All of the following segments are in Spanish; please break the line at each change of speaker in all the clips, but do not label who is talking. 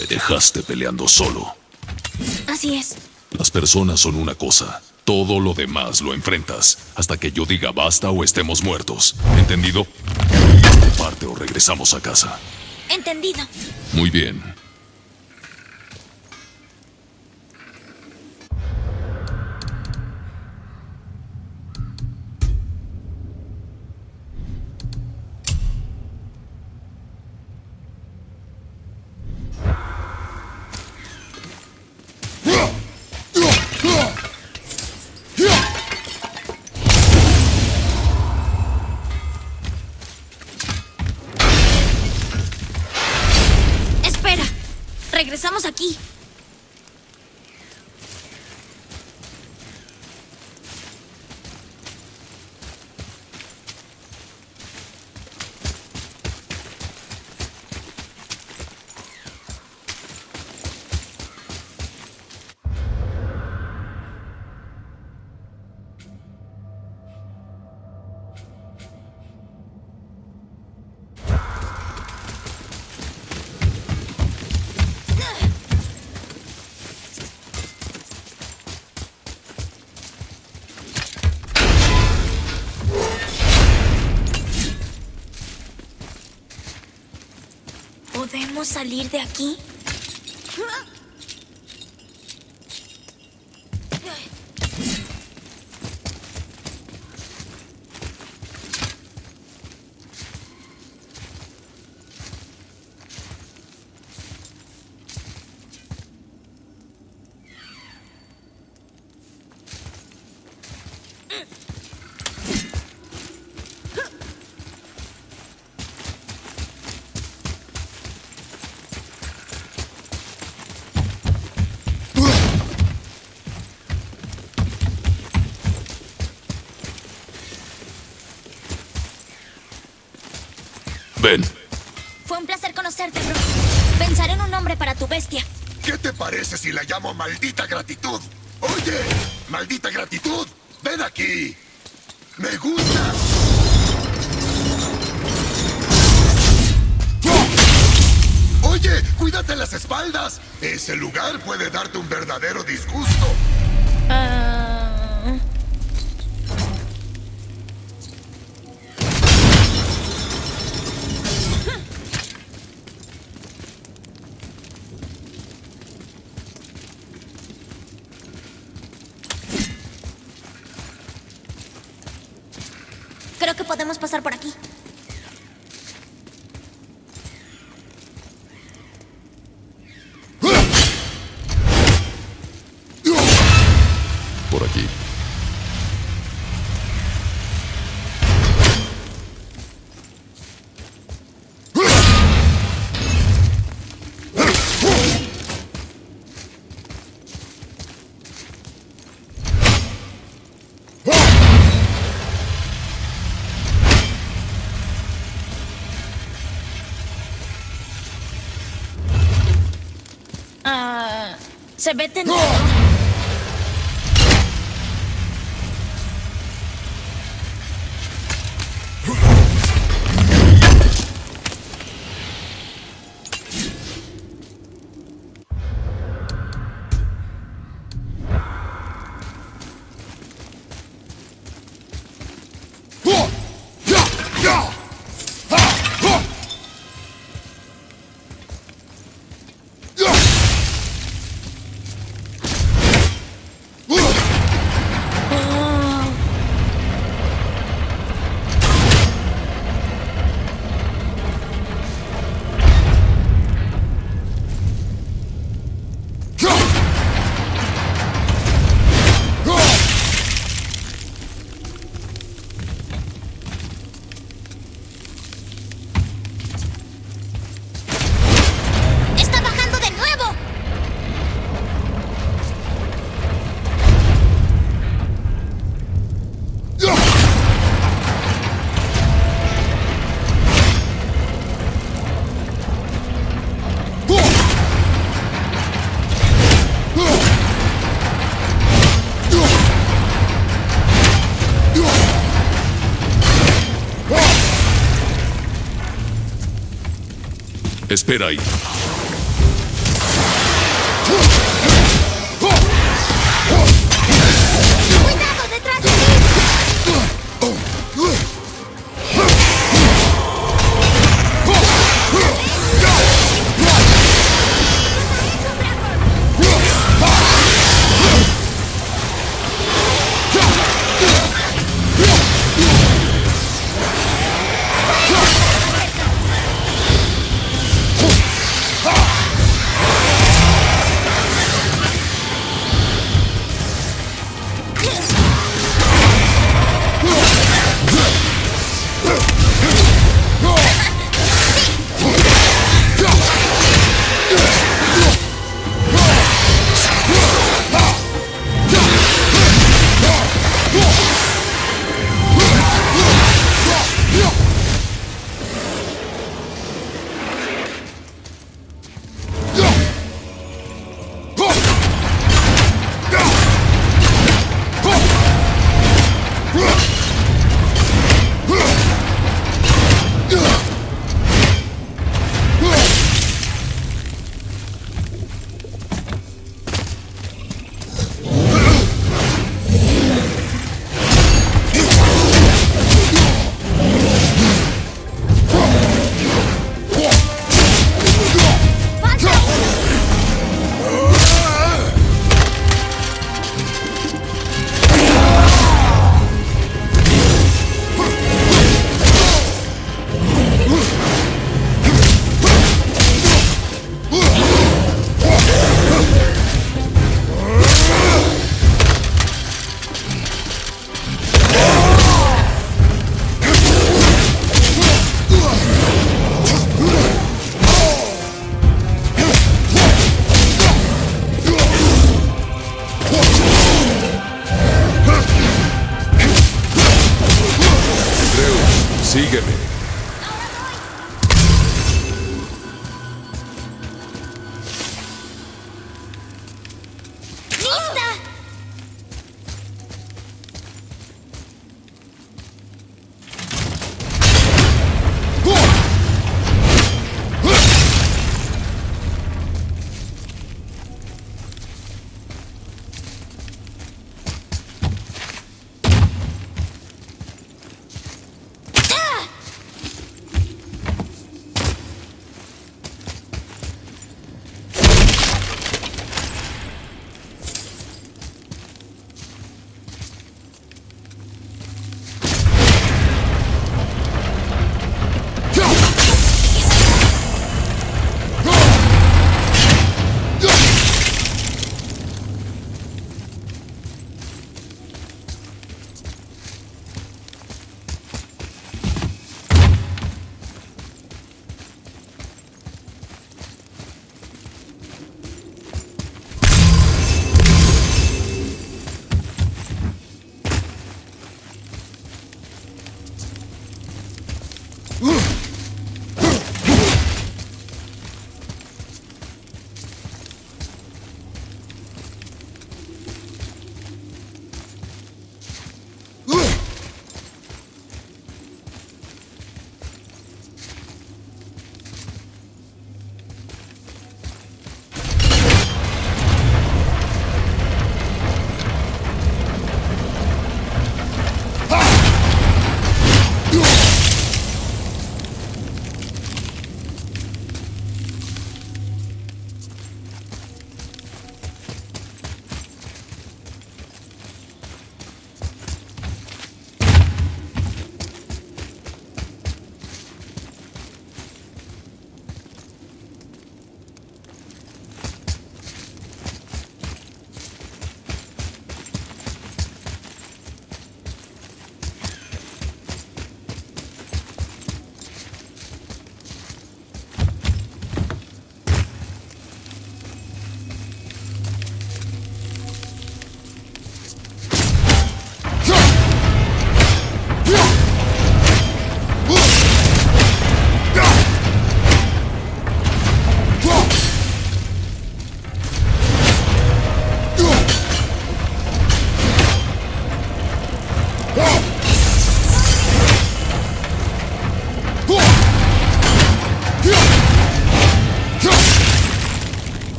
Me dejaste peleando solo.
Así es.
Las personas son una cosa. Todo lo demás lo enfrentas hasta que yo diga basta o estemos muertos. ¿Entendido? Parte o regresamos a casa.
Entendido.
Muy bien.
Espera. Regresamos aquí. ¿Podemos salir de aquí?
Ven.
Fue un placer conocerte, bro. Pensaré en un nombre para tu bestia.
¿Qué te parece si la llamo Maldita Gratitud? Oye, Maldita Gratitud, ven aquí. Me gusta. Oye, cuídate las espaldas. Ese lugar puede darte un verdadero disgusto.
Creo que podemos pasar por aquí.
Por aquí.
Se ve tendido. ¡Está bajando de nuevo!
Espera ahí.
¡Cuidado detrás de ti!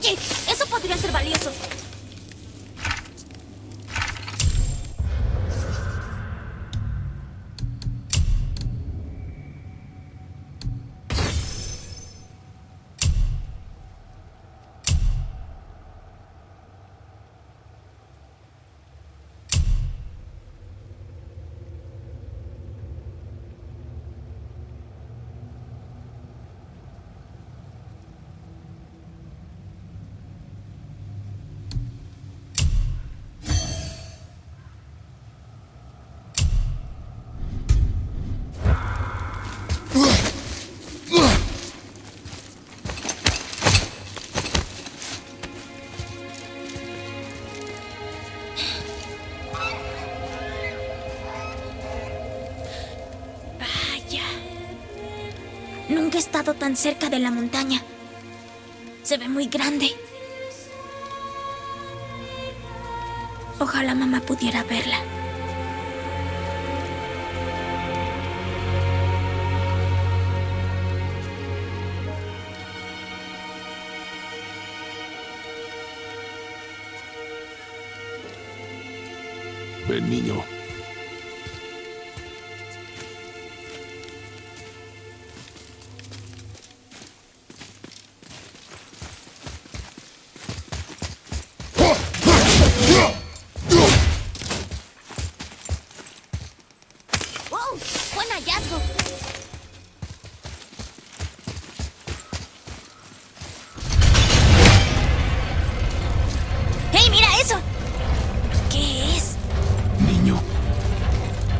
Oye, eso podría ser valioso. Vaya. Nunca he estado tan cerca de la montaña. Se ve muy grande. Ojalá mamá pudiera verla.
Ven, niño.
¡Wow! ¡Buen hallazgo! ¡Hey, mira eso! ¿Qué es?
Niño.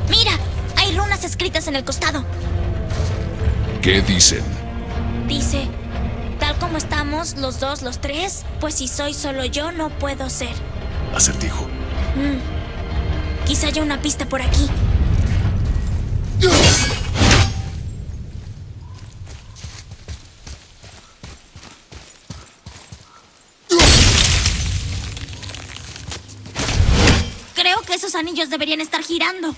¡Mira! Hay runas escritas en el costado.
¿Qué dicen?
Dice, tal como estamos, los dos, los tres, pues si soy solo yo, no puedo ser.
Acertijo.
Quizá haya una pista por aquí. Creo que esos anillos deberían estar girando.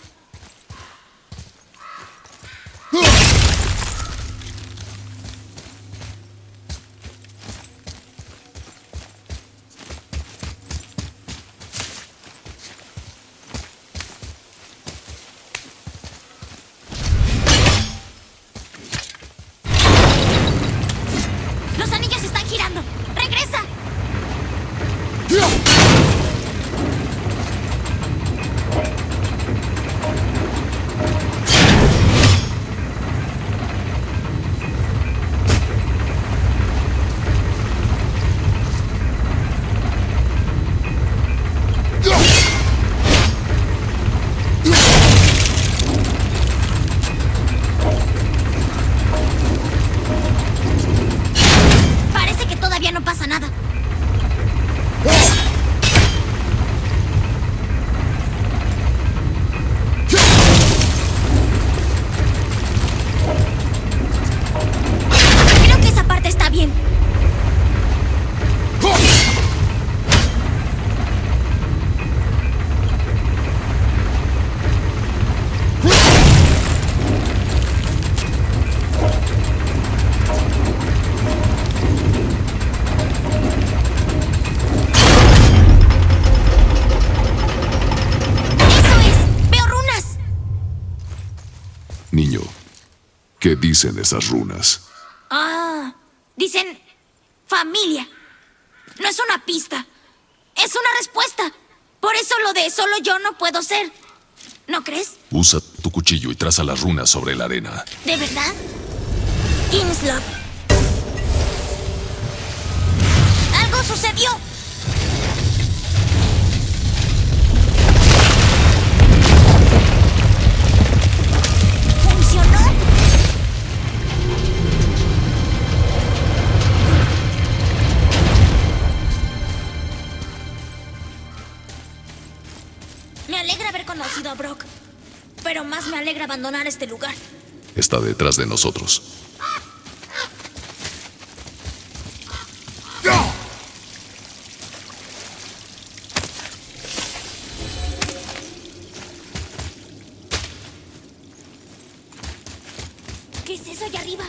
Los anillos están girando. ¡Regresa! Parece que todavía no pasa nada. Creo que esa parte está bien. ¡Eso es! ¡Veo runas!
Niño. ¿Qué dicen esas runas?
Dicen familia. No es una pista. Es una respuesta. Por eso lo de solo yo no puedo ser. ¿No crees?
Usa tu cuchillo y traza las runas sobre la arena.
¿De verdad? Inslov. ¡Algo sucedió! ¿Funcionó? Me alegra haber conocido a Brock, pero más me alegra abandonar este lugar.
Está detrás de nosotros.
¿Qué es eso allá arriba?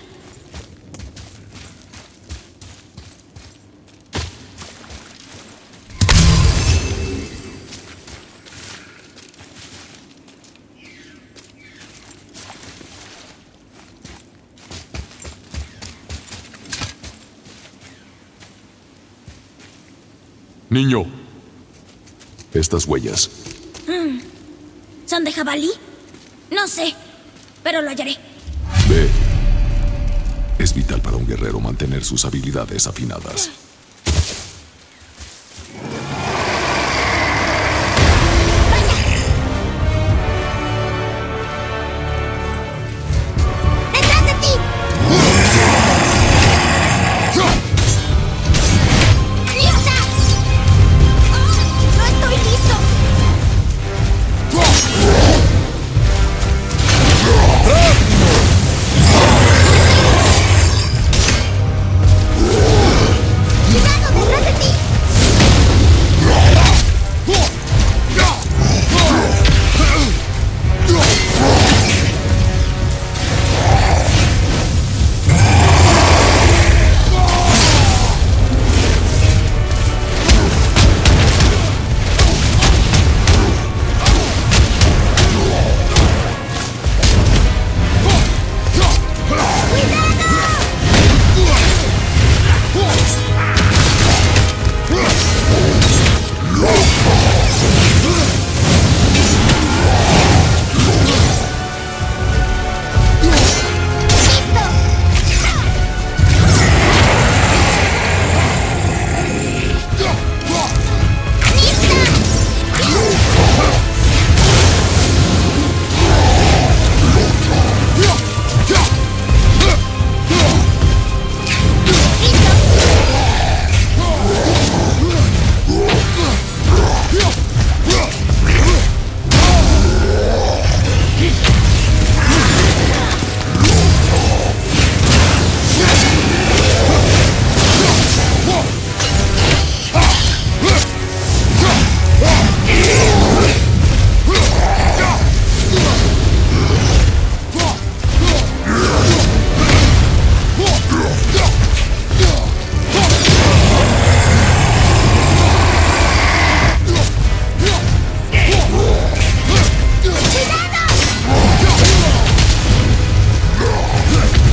Niño. Estas huellas.
¿Son de jabalí? No sé, pero lo hallaré.
Ve. Es vital para un guerrero mantener sus habilidades afinadas.
¡Detrás de ti! ¡Lista! ¡No estoy listo! ¡Cuidado, detrás de ti!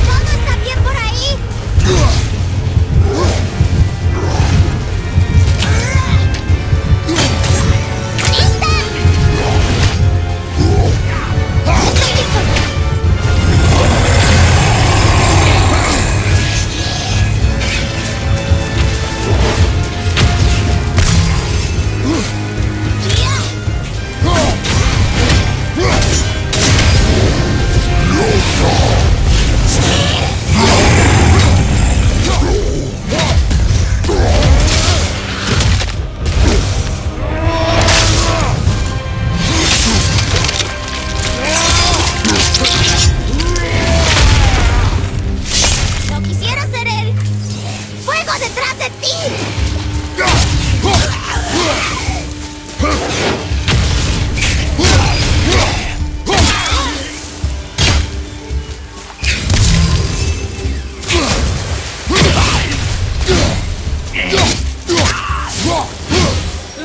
¿Todo está bien por ahí? ¡Lista! ¡Estoy listo! No quisiera ser él. ¡Fuego detrás de ti!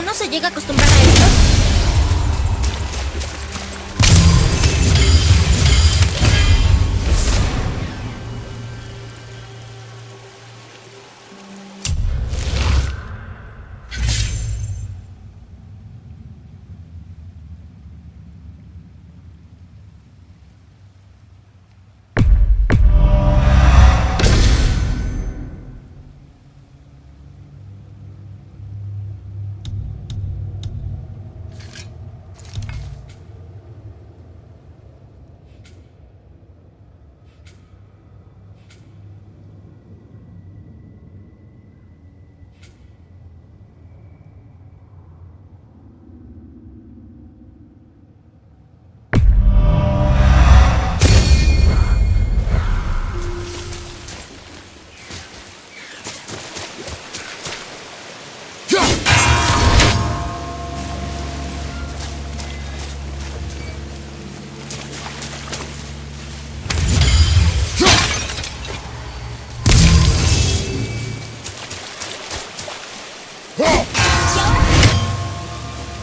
¿Uno se llega a acostumbrar a esto?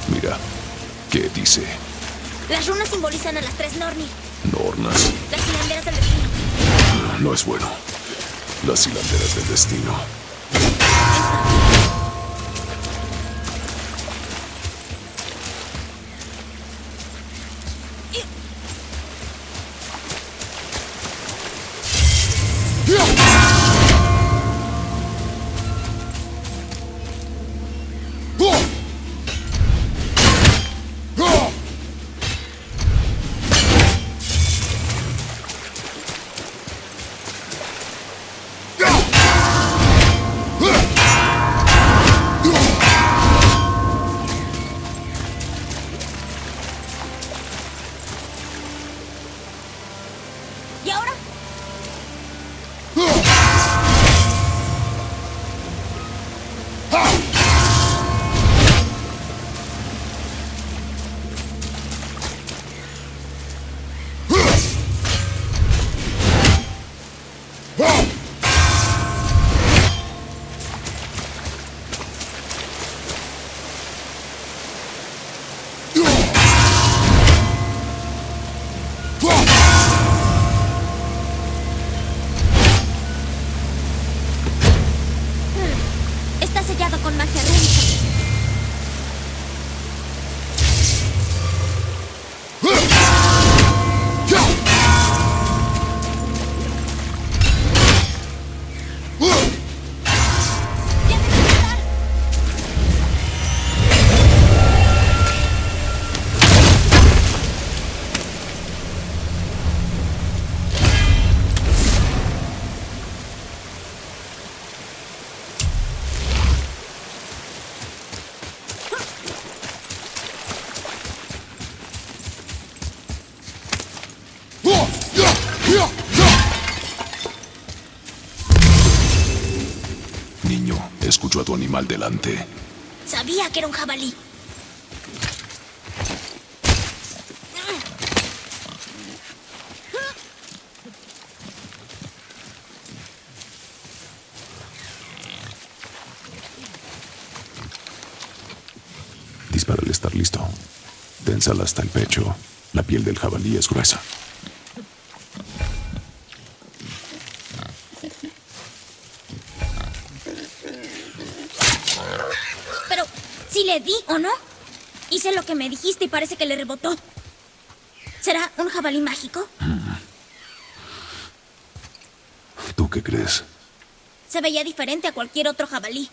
Mira, ¿qué dice?
Las runas simbolizan a las tres Norni,
Nornas.
las hilanderas del destino.
No es bueno. Las hilanderas del destino.
¿Y ahora? Está sellado con magia rúnica. ¡Ya debe estar!
Niño, escucho a tu animal delante.
Sabía que era un jabalí.
Dispara al estar listo. Ténsala hasta el pecho. La piel del jabalí es gruesa.
Pero, ¿si le di o no? Hice lo que me dijiste y parece que le rebotó. ¿Será un jabalí mágico?
¿Tú qué crees?
Se veía diferente a cualquier otro jabalí.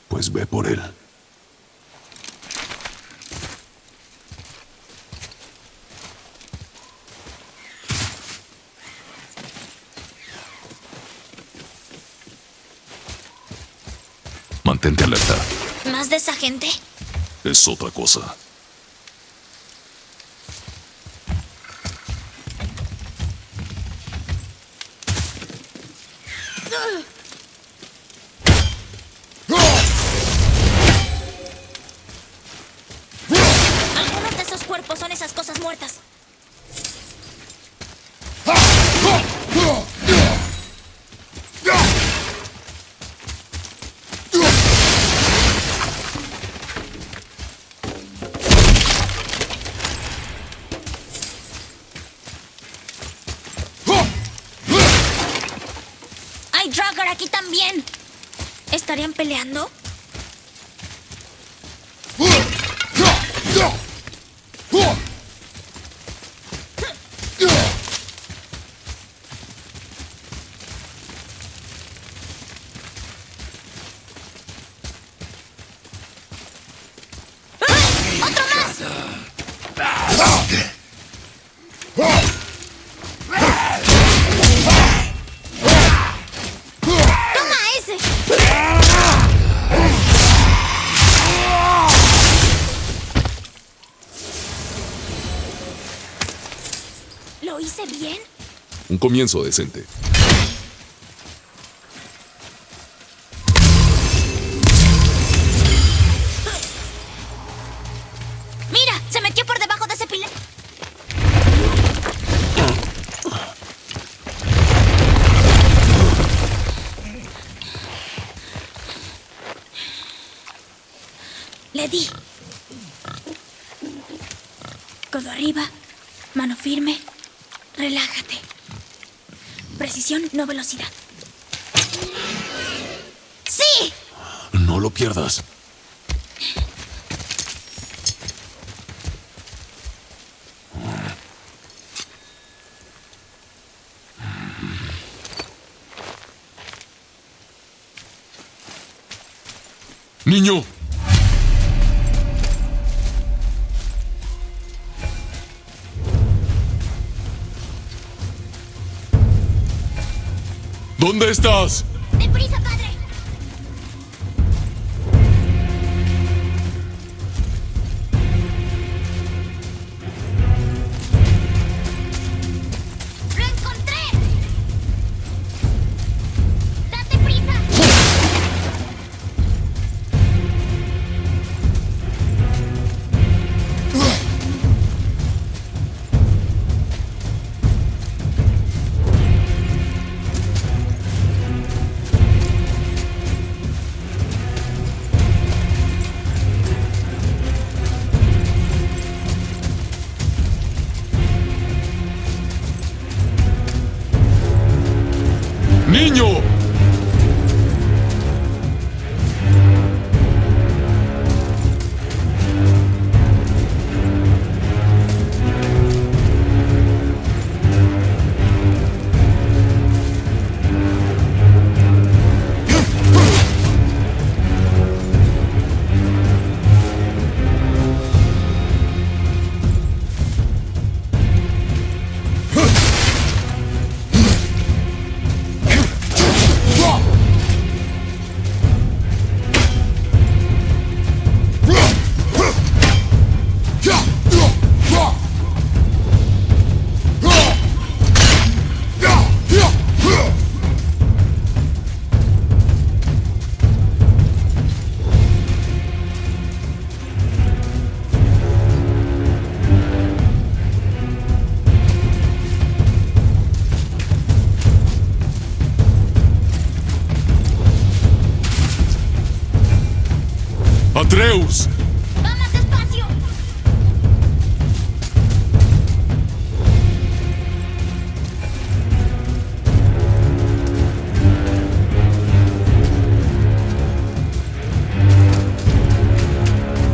Pues ve por él. Mantente alerta.
¿Más de esa gente?
Es otra cosa.
Algunos de esos cuerpos son esas cosas muertas. ¡Hay Draugr aquí también! ¿Estarían peleando? ¡Otro más! ¡Toma ese! ¿Lo hice bien?
Un comienzo decente.
¡Mira! ¡Se metió por debajo de ese pilar! Le di. Codo arriba, mano firme. Relájate. Precisión, no velocidad. ¡Sí!
No lo pierdas. Niño. ¿Dónde estás?
¡Deprisa, padre! ¡Lo encontré! ¡Date prisa!
¡Niño! ¡Atreus!
¡Va más despacio!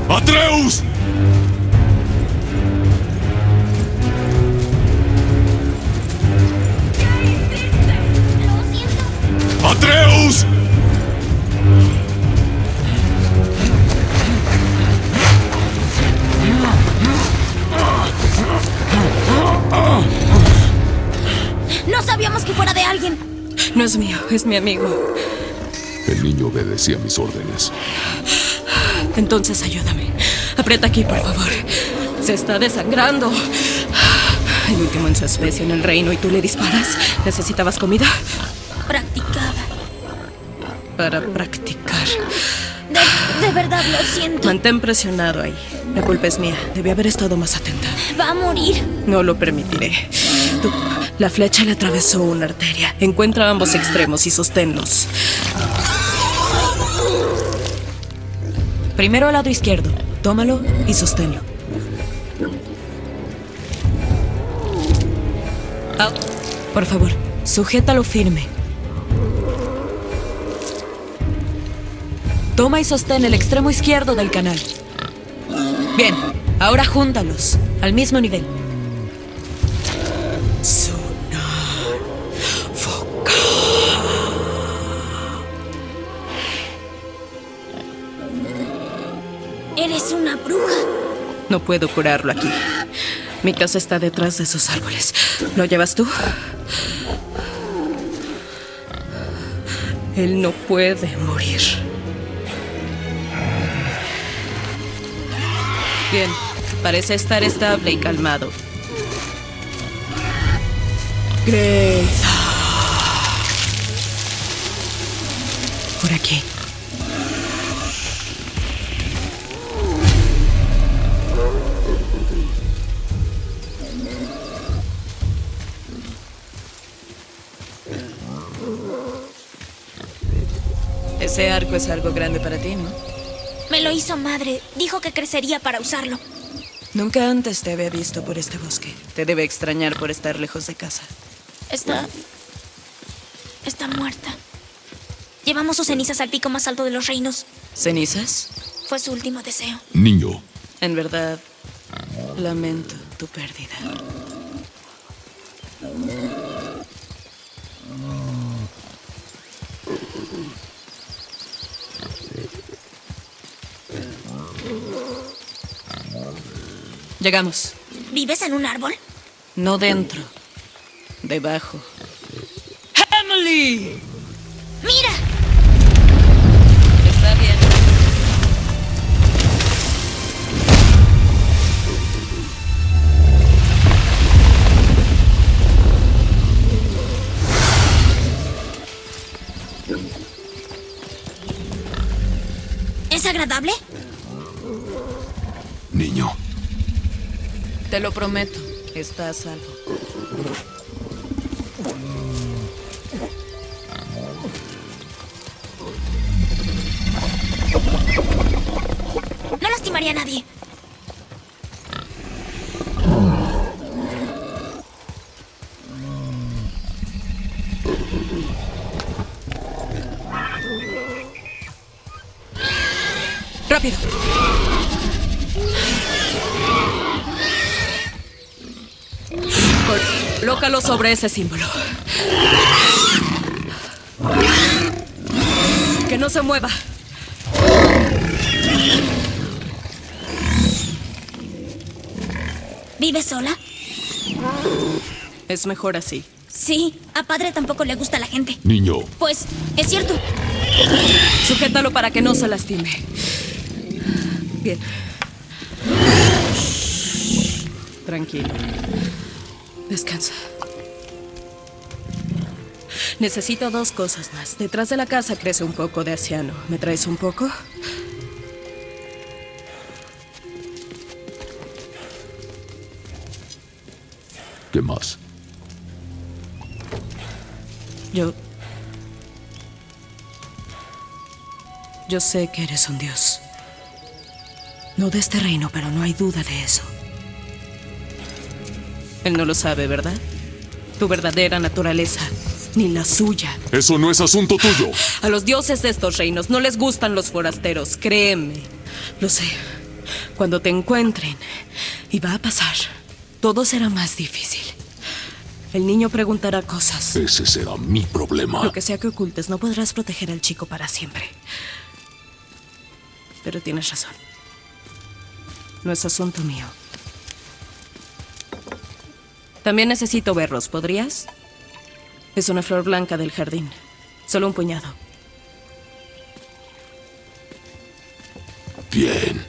¡Atreus!
¡Lo siento!
¡Atreus!
¡No sabíamos que fuera de alguien!
No es mío, es mi amigo.
El niño obedecía mis órdenes.
Entonces ayúdame. Aprieta aquí, por favor. Se está desangrando. El último en su especie en el reino y tú le disparas. ¿Necesitabas comida?
Practicaba.
Para practicar.
De verdad lo siento.
Mantén presionado ahí. La culpa es mía. Debí haber estado más atenta.
Va a morir.
No lo permitiré. Tú, la flecha le atravesó una arteria. Encuentra ambos extremos y sosténlos. Primero al lado izquierdo. Tómalo y sosténlo. Ah, por favor, sujétalo firme. Toma y sostén el extremo izquierdo del canal. Bien, ahora júntalos al mismo nivel. Sonar. Foca.
Eres una bruja.
No puedo curarlo aquí. Mi casa está detrás de esos árboles. ¿Lo llevas tú? Él no puede morir. Bien, parece estar estable y calmado. Grace. Por aquí. Ese arco es algo grande para ti, ¿no?
Me lo hizo madre. Dijo que crecería para usarlo.
Nunca antes te había visto por este bosque. Te debe extrañar por estar lejos de casa.
Está muerta. Llevamos sus cenizas al pico más alto de los reinos.
¿Cenizas?
Fue su último deseo.
Niño.
En verdad, lamento tu pérdida. Llegamos.
¿Vives en un árbol?
No dentro. Debajo. ¡Emily!
¡Mira!
Está bien.
¿Es agradable?
Niño,
Te lo prometo. Está a salvo.
No lastimaría a nadie.
¡Rápido! Colócalo sobre ese símbolo. Que no se mueva.
¿Vives sola?
Es mejor así.
Sí, a padre tampoco le gusta la gente.
niño,
Pues, es cierto.
Sujétalo para que no se lastime. Bien. Tranquilo. Descansa. Necesito 2 cosas más. Detrás de la casa crece un poco de aciano. ¿Me traes un poco?
¿qué más?
Yo sé que eres un dios. No de este reino, pero no hay duda de eso. Él no lo sabe, ¿verdad? Tu verdadera naturaleza, ni la suya.
Eso no es asunto tuyo.
A los dioses de estos reinos no les gustan los forasteros, créeme. Lo sé. Cuando te encuentren, y va a pasar, todo será más difícil. El niño preguntará cosas.
Ese será mi problema.
Lo que sea que ocultes, no podrás proteger al chico para siempre. Pero tienes razón. No es asunto mío. También necesito berros, ¿podrías? Es una flor blanca del jardín. Solo un puñado.
Bien.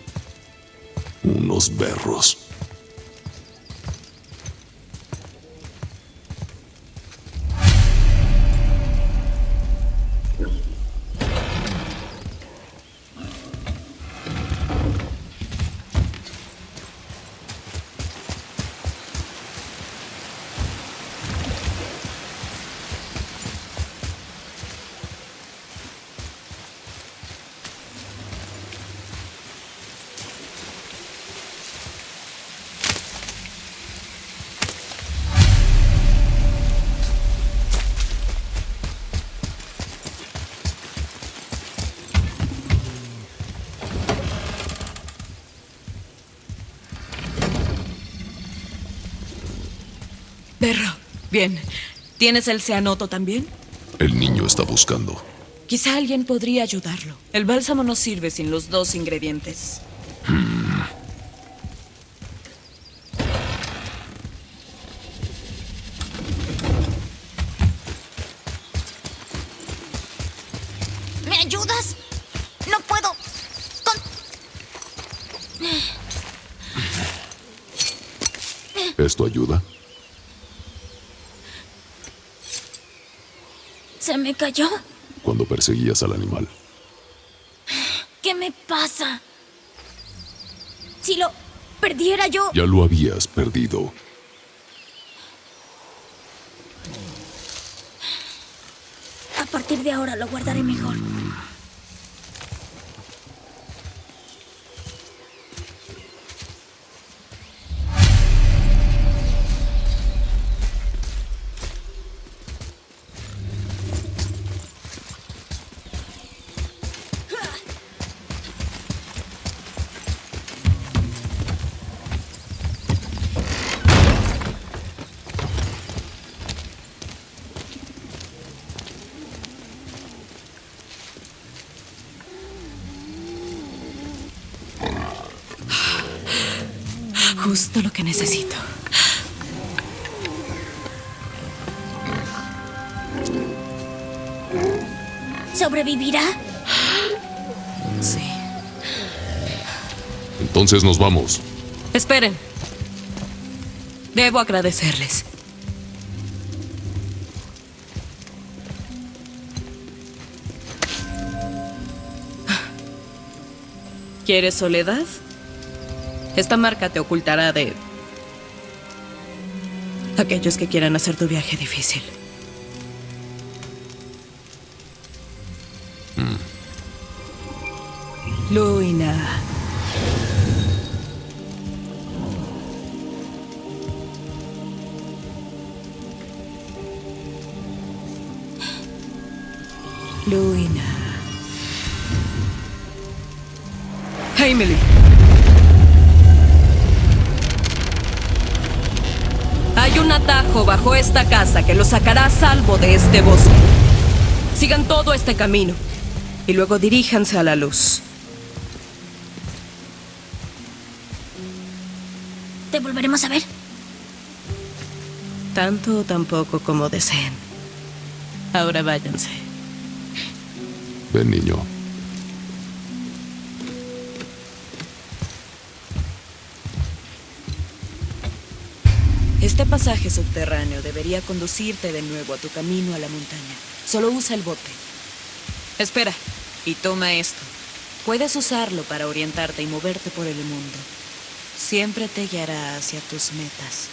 Unos berros.
Berro. Bien. ¿Tienes el cianoto también?
El niño está buscando.
Quizá alguien podría ayudarlo. El bálsamo no sirve sin los 2 ingredientes.
¿Me ayudas? No puedo.
¿Esto ayuda?
¿Se me cayó?
Cuando perseguías al animal.
¿Qué me pasa? Si lo perdiera yo...
Ya lo habías perdido.
A partir de ahora lo guardaré mejor.
Justo lo que necesito.
¿Sobrevivirá?
Sí.
Entonces nos vamos.
Esperen. Debo agradecerles. ¿Quieres soledad? Esta marca te ocultará de aquellos que quieran hacer tu viaje difícil. Luina. Luina. Emily. Hay un atajo bajo esta casa que los sacará a salvo de este bosque. Sigan todo este camino y luego diríjanse a la luz.
¿Te volveremos a ver?
Tanto o tan poco como deseen. Ahora váyanse.
Ven, niño.
Este pasaje subterráneo debería conducirte de nuevo a tu camino a la montaña. Solo usa el bote. Espera, y toma esto. Puedes usarlo para orientarte y moverte por el mundo. Siempre te guiará hacia tus metas.